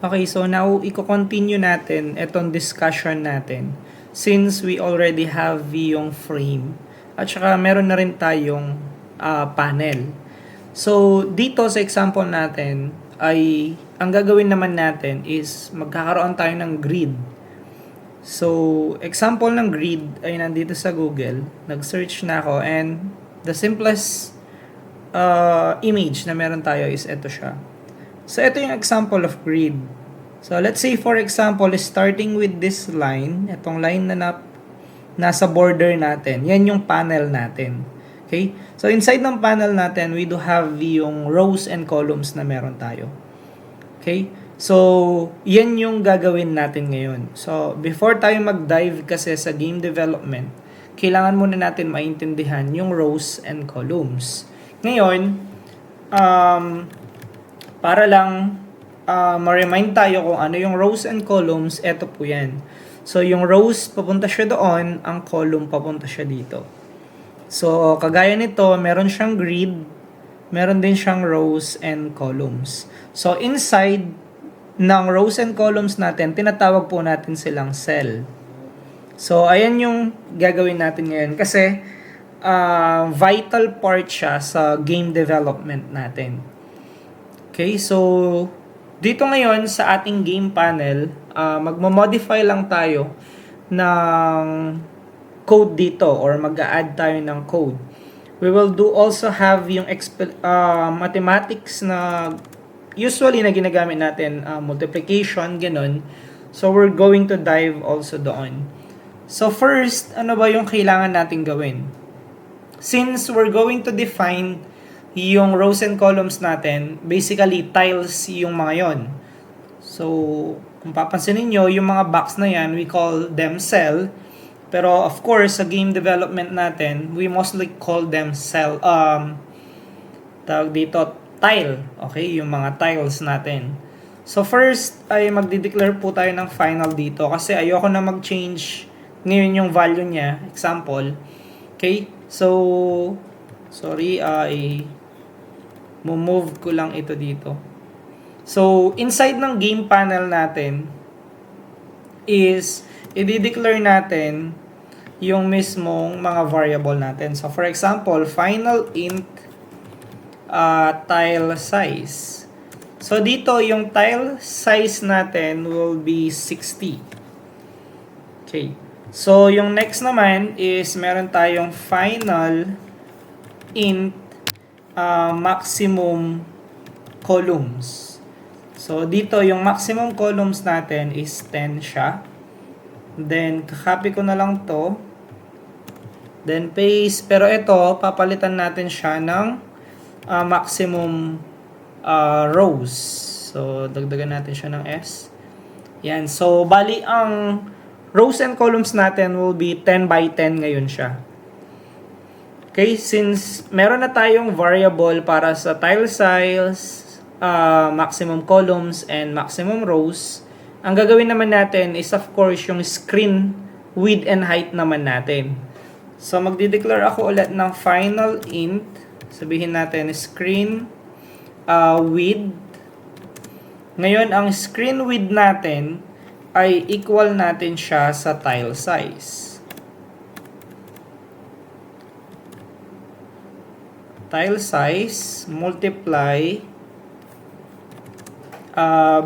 Okay, so now i-continue natin itong discussion natin since we already have yung frame at saka meron na rin tayong panel. So, dito sa example natin ay ang gagawin naman natin is magkakaroon tayo ng grid. So, example ng grid ay nandito sa Google. Nag-search na ako and the simplest image na meron tayo is ito siya. So, ito yung example of grid. So, let's say for example, starting with this line, itong line na nasa border natin, yan yung panel natin. Okay? So, inside ng panel natin, we do have yung rows and columns na meron tayo. Okay? So, yan yung gagawin natin ngayon. So, before tayo mag-dive kasi sa game development, kailangan muna natin maintindihan yung rows and columns. Ngayon, para lang ma-remind tayo kung ano yung rows and columns, eto po yan. So, yung rows, papunta siya doon, ang column, papunta siya dito. So, kagaya nito, meron siyang grid, meron din siyang rows and columns. So, inside ng rows and columns natin, tinatawag po natin silang cell. So, ayan yung gagawin natin ngayon kasi vital part siya sa game development natin. Okay, so dito ngayon sa ating game panel, magmo-modify lang tayo ng code dito or mag-a-add tayo ng code. We will do also have yung mathematics na usually na ginagamit natin, multiplication, ganun. So we're going to dive also doon. So first, ano ba yung kailangan natin gawin? Since we're going to define yung rows and columns natin, basically tiles yung mga yon. So, kung papansinin nyo, yung mga box na yan, we call them cell. Pero of course, sa game development natin, we mostly call them cell, tawag dito, tile. Okay, yung mga tiles natin. So first, ay magde-declare po tayo ng final dito kasi ayoko na mag-change ngayon yung value niya. Example. Okay, so, sorry, move ko lang ito dito. So, inside ng game panel natin is i-declare natin yung mismong mga variable natin. So, for example, final int tile size. So, dito yung tile size natin will be 60. Okay. So, yung next naman is meron tayong final int maximum columns. So, dito yung maximum columns natin is 10 siya. Then, copy ko na lang to. Then, paste. Pero ito, papalitan natin siya ng maximum rows. So, dagdagan natin siya ng S. Yan. So, bali ang rows and columns natin will be 10 by 10 ngayon siya. Okay, since meron na tayong variable para sa tile size, maximum columns, and maximum rows, ang gagawin naman natin is of course yung screen width and height naman natin. So, magde-declare ako ulit ng final int. Sabihin natin screen width. Ngayon, ang screen width natin ay equal natin siya sa tile size. Tile size multiply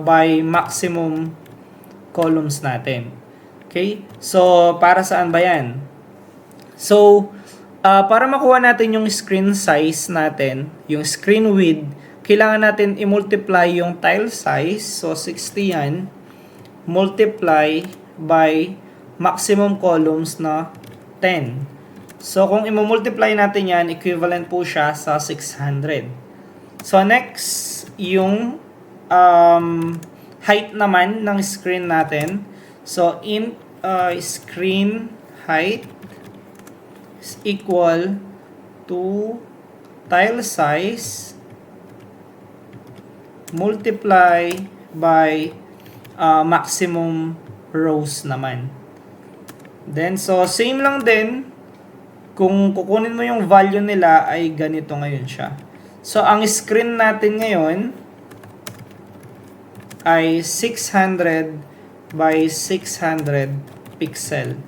by maximum columns natin. Okay? So, para saan ba yan? So, para makuha natin yung screen size natin, yung screen width, kailangan natin i-multiply yung tile size. So, 60 yan. Multiply by maximum columns na 10. So, kung i-multiply natin yan, equivalent po siya sa 600. So, next, yung height naman ng screen natin. So, int screen height is equal to tile size multiply by maximum rows naman. Then, so, same lang din. Kung kukunin mo yung value nila ay ganito ngayon siya. So, ang screen natin ngayon ay 600 by 600 pixel.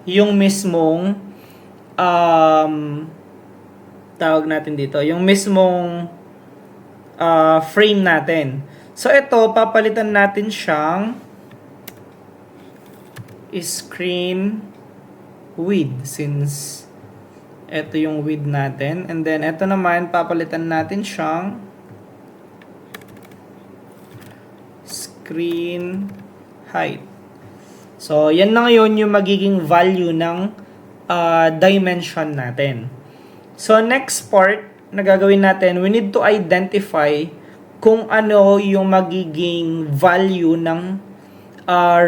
Yung mismong tawag natin dito, yung mismong frame natin. So ito, papalitan natin siyang screen width, since ito yung width natin. And then ito naman, papalitan natin siyang screen height. So yan na ngayon yung magiging value ng dimension natin. So next part na gagawin natin, we need to identify kung ano yung magiging value ng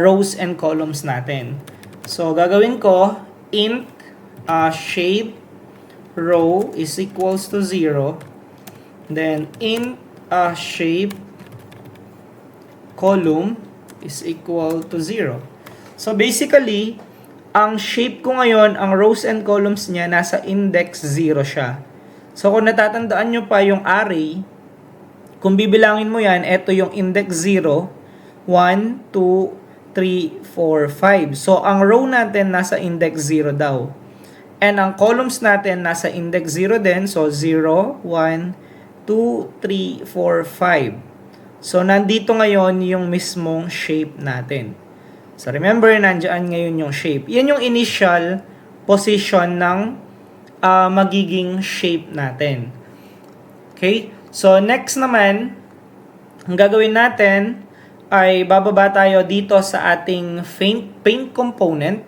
rows and columns natin. So gagawin ko, int shape row is equals to 0. Then int shape column is equal to 0. So basically, ang shape ko ngayon, ang rows and columns niya, nasa index 0 siya. So kung natatandaan nyo pa yung array, kung bibilangin mo yan, ito yung index 0, 1, 2, 3, 4, 5. So ang row natin nasa index 0 daw. And ang columns natin nasa index 0 din. So 0, 1, 2, 3, 4, 5. So nandito ngayon yung mismong shape natin. So remember, nandiyan ngayon yung shape. Yan yung initial position ng magiging shape natin. Okay? So next naman, ang gagawin natin ay bababa tayo dito sa ating paint component.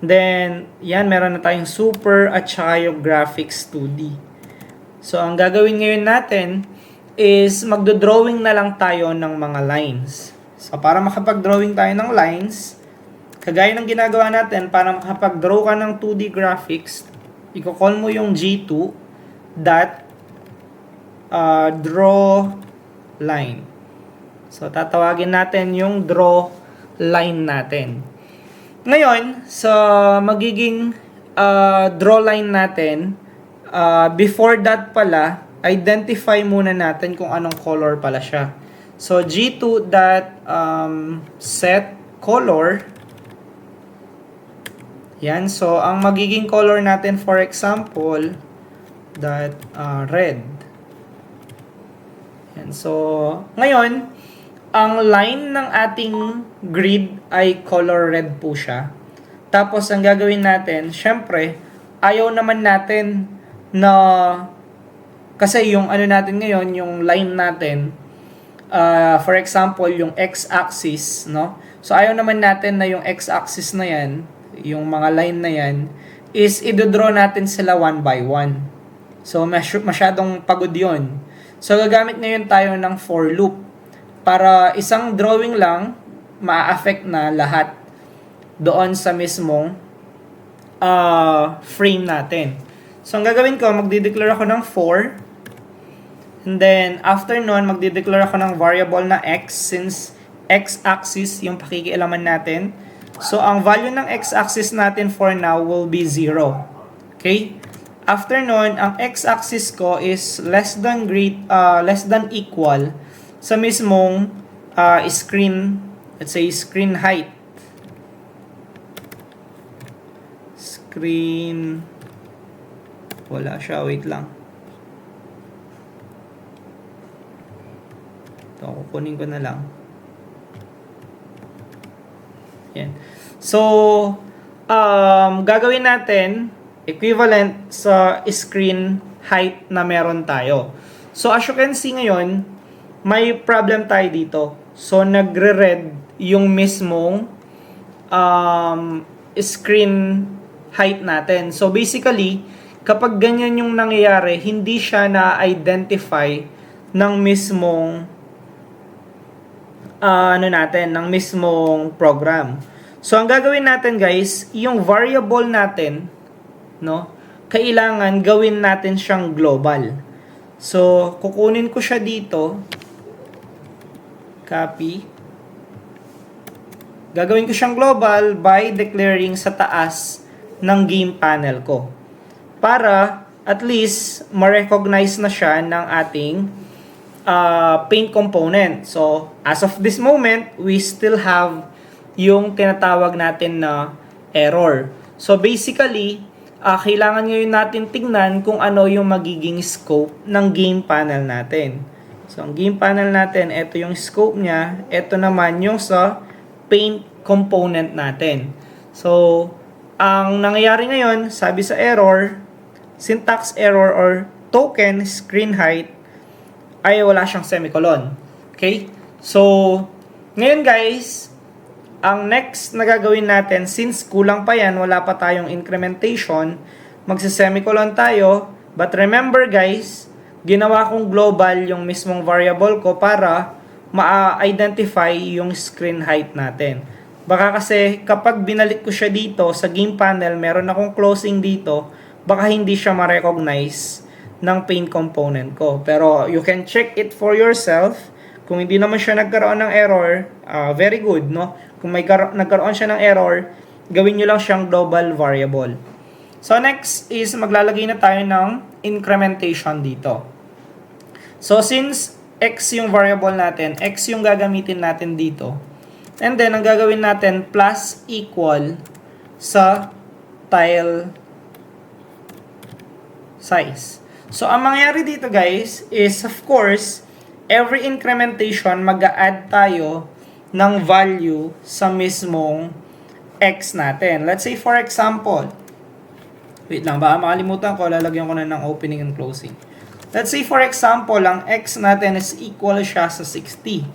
Then, yan, meron na tayong super at saka yung graphics 2D. So ang gagawin ngayon natin is magdo-drawing na lang tayo ng mga lines. So, para makapag-drawing tayo ng lines, kagaya ng ginagawa natin, para makapag-draw ka ng 2D graphics, i-call mo yung G2 dot draw line. So, tatawagin natin yung draw line natin. Ngayon, sa magiging draw line natin, before that pala, identify muna natin kung anong color pala siya. So, G2 dot set color. Yan. So, ang magiging color natin, for example, that red. Yan. So, ngayon, ang line ng ating grid ay color red po siya. Tapos, ang gagawin natin, syempre, ayaw naman natin na, kasi yung ano natin ngayon, yung line natin, for example, yung x-axis, no? So, ayaw naman natin na yung x-axis na yan, yung mga line na yan, is i-draw natin sila one by one. So, masyadong pagod yun. So, gagamit ngayon tayo ng for loop. Para isang drawing lang, ma-affect na lahat doon sa mismong frame natin. So, ang gagawin ko, magdi-declare ako ng for. And then, after nun, magdi-declare ako ng variable na x, since x-axis yung pakikialaman natin. So, ang value ng x-axis natin for now will be 0. Okay? After nun, ang x-axis ko is less than equal sa mismong screen, let's say screen height. Screen, wala siya, wait lang. Ito, kukunin ko na lang. Yan. So, gagawin natin equivalent sa screen height na meron tayo. So, as you can see ngayon, may problem tayo dito. So, nagre-red yung mismong screen height natin. So, basically, kapag ganyan yung nangyayari, hindi siya na-identify ng mismong ng mismong program. So, ang gagawin natin, guys, yung variable natin, no, kailangan gawin natin siyang global. So, kukunin ko siya dito. Copy. Gagawin ko siyang global by declaring sa taas ng game panel ko. Para, at least, ma-recognize na siya ng ating paint component. So, as of this moment, we still have yung tinatawag natin na error. So, basically, kailangan ngayon natin tingnan kung ano yung magiging scope ng game panel natin. So, ang game panel natin, ito yung scope niya. Ito naman yung sa paint component natin. So, ang nangyayari ngayon, sabi sa error, syntax error or token screen height ay wala siyang semicolon. Okay? So, ngayon guys, ang next na gagawin natin, since kulang pa yan, wala pa tayong incrementation, magsa-semicolon tayo. But remember guys, ginawa kong global yung mismong variable ko para ma-identify yung screen height natin. Baka kasi kapag binalik ko siya dito sa game panel, meron akong closing dito, baka hindi siya ma-recognize ng paint component ko. Pero you can check it for yourself. Kung hindi naman siya nagkaroon ng error, very good, no? Kung may nagkaroon siya ng error, gawin nyo lang siyang global variable. So next is maglalagay na tayo ng incrementation dito. So since x yung variable natin, x yung gagamitin natin dito. And then ang gagawin natin plus equal sa tile size. So ang mangyayari dito guys is of course every incrementation mag-a-add tayo ng value sa mismong x natin. Let's say for example, wait lang, baka makalimutan ko, lalagyan ko na ng opening and closing. Let's say for example, ang x natin is equal siya sa 60.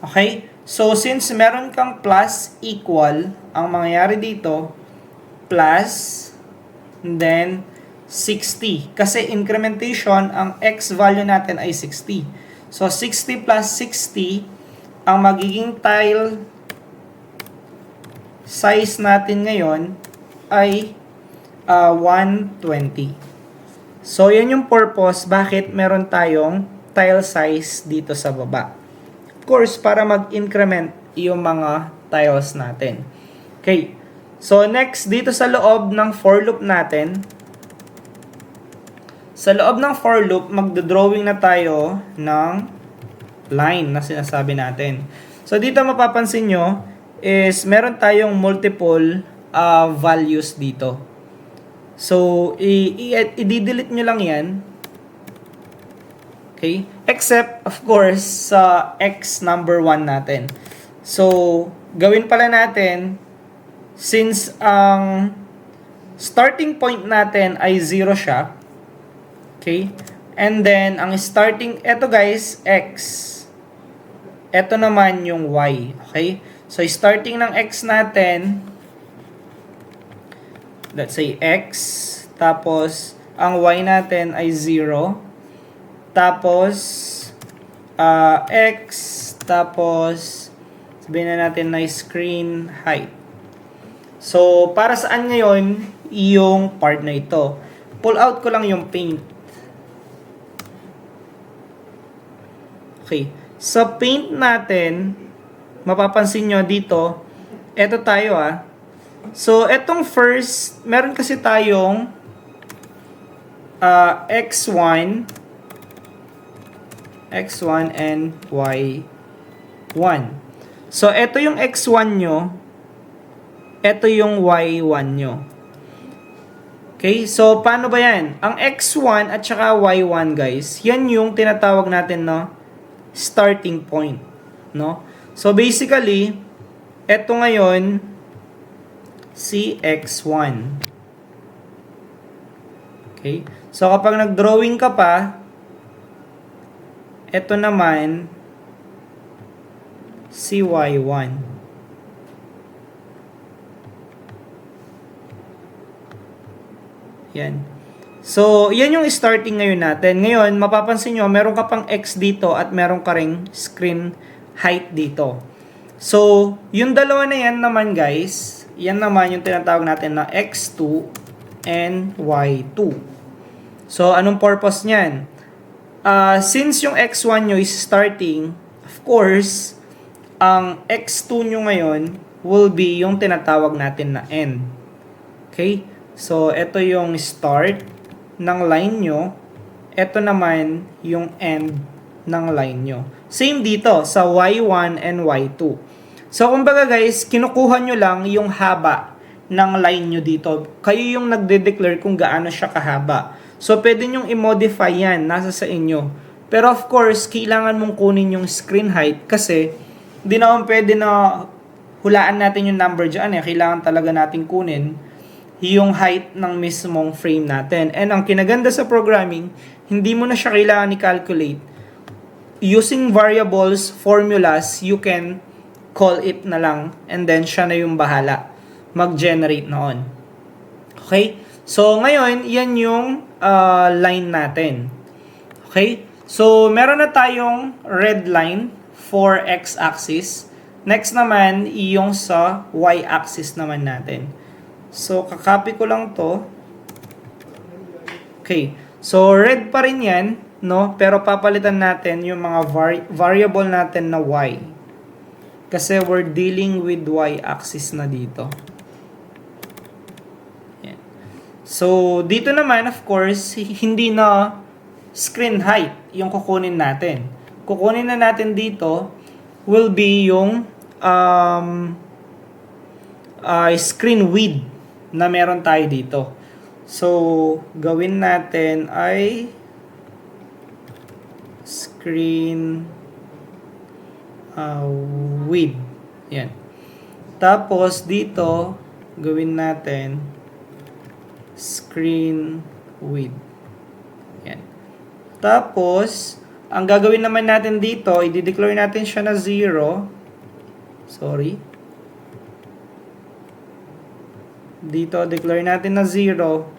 Okay? So since meron kang plus equal, ang mangyayari dito, plus, and then 60. Kasi incrementation, ang x value natin ay 60. So 60 plus 60, ang magiging tile size natin ngayon ay 120. So, yan yung purpose bakit meron tayong tile size dito sa baba. Of course, para mag-increment yung mga tiles natin. Okay. So, next, dito sa loob ng for loop natin, sa loob ng for loop, magdodrawing na tayo ng line na sinasabi natin. So, dito mapapansin nyo is meron tayong multiple values dito. So, i-delete nyo lang yan. Okay? Except, of course, sa x number 1 natin. So, gawin pala natin, since ang starting point natin ay 0 siya, okay? And then, ang starting, eto guys, x. Eto naman yung y. Okay? So, starting ng x natin, let's say x, tapos ang y natin ay 0, tapos x, tapos sabihin na natin na screen height. So, para saan ngayon yung part na ito? Pull out ko lang yung paint. Okay. Sa paint natin, mapapansin nyo dito, eto tayo So, etong first, meron kasi tayong x1 and y1. So, eto yung x1 nyo, eto yung y1 nyo. Okay, so paano ba yan? Ang x1 at saka y1 guys, yan yung tinatawag natin na starting point. No? So, basically, eto ngayon, si x1. Okay? So, kapag nag-drawing ka pa, ito naman, si y1. Yan. So, yan yung starting ngayon natin. Ngayon, mapapansin nyo, meron ka pang x dito at meron ka ring screen height dito. So, yung dalawa na yan naman guys, yan naman yung tinatawag natin na x2 and y2. So, anong purpose niyan? Since yung x1 nyo is starting, of course, ang x2 nyo ngayon will be yung tinatawag natin na end. Okay? So, ito yung start ng line nyo. Ito naman yung end ng line nyo. Same dito sa Y1 and Y2. So, kumbaga guys, kinukuha nyo lang yung haba ng line nyo dito. Kayo yung nagde-declare kung gaano siya kahaba. So, pwede nyong i-modify yan. Nasa sa inyo. Pero of course, kailangan mong kunin yung screen height kasi di naman pwede na hulaan natin yung number dyan. Kailangan talaga natin kunin yung height ng mismong frame natin. And ang kinaganda sa programming, hindi mo na siya kailangan i-calculate. Using variables, formulas, you can call it na lang and then siya na yung bahala mag-generate noon. Okay? So, ngayon, yan yung line natin. Okay? So, meron na tayong red line for x-axis. Next naman, yung sa y-axis naman natin. So, kakopy ko lang to. Okay. So, red pa rin yan, no? Pero papalitan natin yung mga variable natin na y. Kasi we're dealing with y-axis na dito. Yan. So, dito naman, of course, hindi na screen height yung kukunin natin. Kukunin na natin dito will be yung screen width na meron tayo dito. So, gawin natin ay screen width. Yan. Tapos, dito, gawin natin screen width. Yan. Tapos, ang gagawin naman natin dito, i-declare natin siya na 0. Sorry. Dito, declare natin na 0.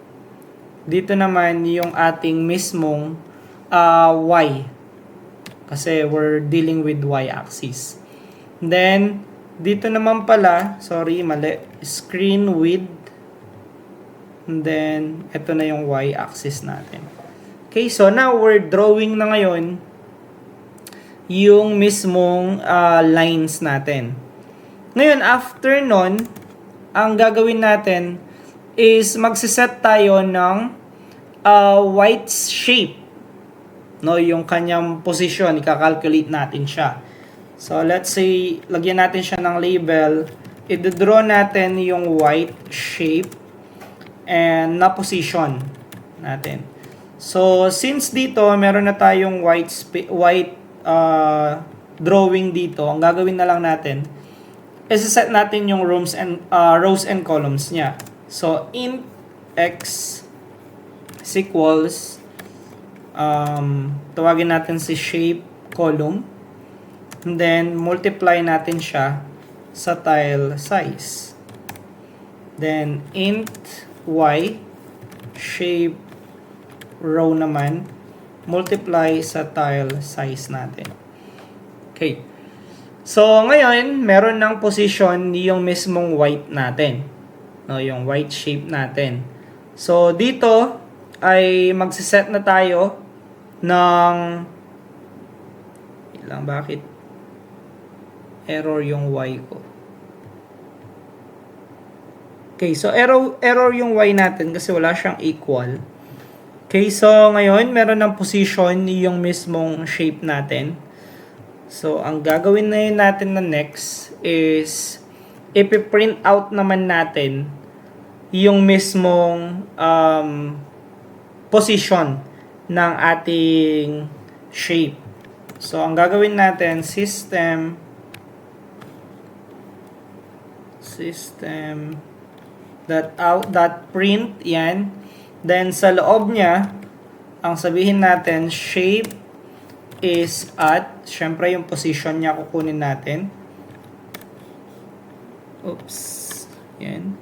Dito naman yung ating mismong y. Kasi we're dealing with y-axis. Then, dito naman pala, sorry, mali. Screen width. And then, ito na yung y-axis natin. Okay, so now we're drawing na ngayon yung mismong lines natin. Ngayon, after nun, ang gagawin natin is magsiset tayo ng white shape. No, yung kanyang position, ika-calculate natin siya. So, let's say, lagyan natin siya ng label. I-draw natin yung white shape and na position natin. So, since dito, meron na tayong white drawing dito, ang gagawin na lang natin, i-set natin yung rows and columns niya. So, int x is equals, tawagin natin si shape column, and then multiply natin siya sa tile size. Then, int y, shape row naman, multiply sa tile size natin. Okay. So, ngayon, meron ng position yung mismong white natin. No, yung white shape natin. So, dito ay magsiset na tayo ng bakit error yung y ko. Okay, so error yung y natin kasi wala siyang equal. Okay, so ngayon, meron ng position yung mismong shape natin. So, ang gagawin na yun natin na next is ipiprint out naman natin yung mismong position ng ating shape. So, ang gagawin natin, system.out.print, yan. Then, sa loob niya, ang sabihin natin, shape is at, syempre yung position niya kukunin natin. Oops. Yan.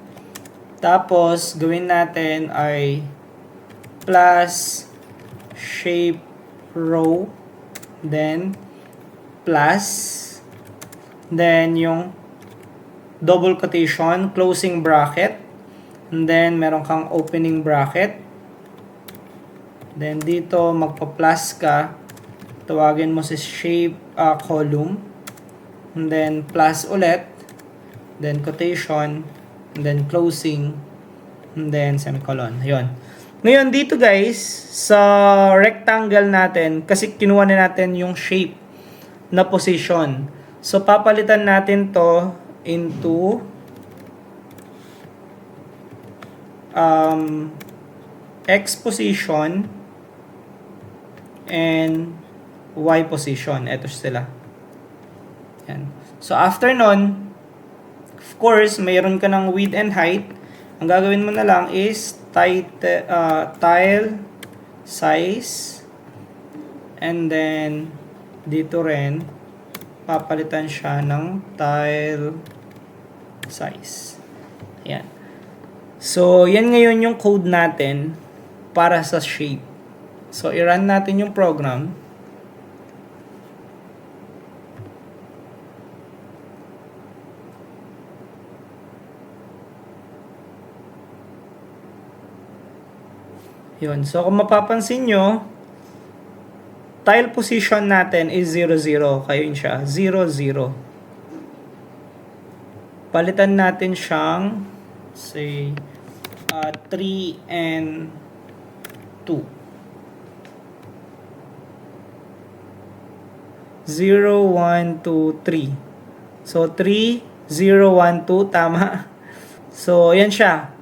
Tapos, gawin natin ay plus shape row, then plus, then yung double quotation, closing bracket, and then meron kang opening bracket. Then dito magpa-plus ka, tawagin mo si shape column, and then plus ulit, then quotation, and then closing, and then semicolon. Ayun. Ngayon dito guys, sa rectangle natin, kasi kinuha na natin yung shape na position. So papalitan natin to into X position and Y position. Ito sila. Yan. So after nun, of course, mayroon ka ng width and height. Ang gagawin mo na lang is tile size, and then dito rin papalitan siya ng tile size. Yan. So yan ngayon yung code natin para sa shape. So i-run natin yung program. Yun. So, kung mapapansin nyo, tile position natin is 0, 0. Kayo yun siya. 0, 0. Palitan natin siyang, say, 3 and 2. 0, 1, 2, 3. So, 3, 0, 1, 2. Tama. So, yan siya.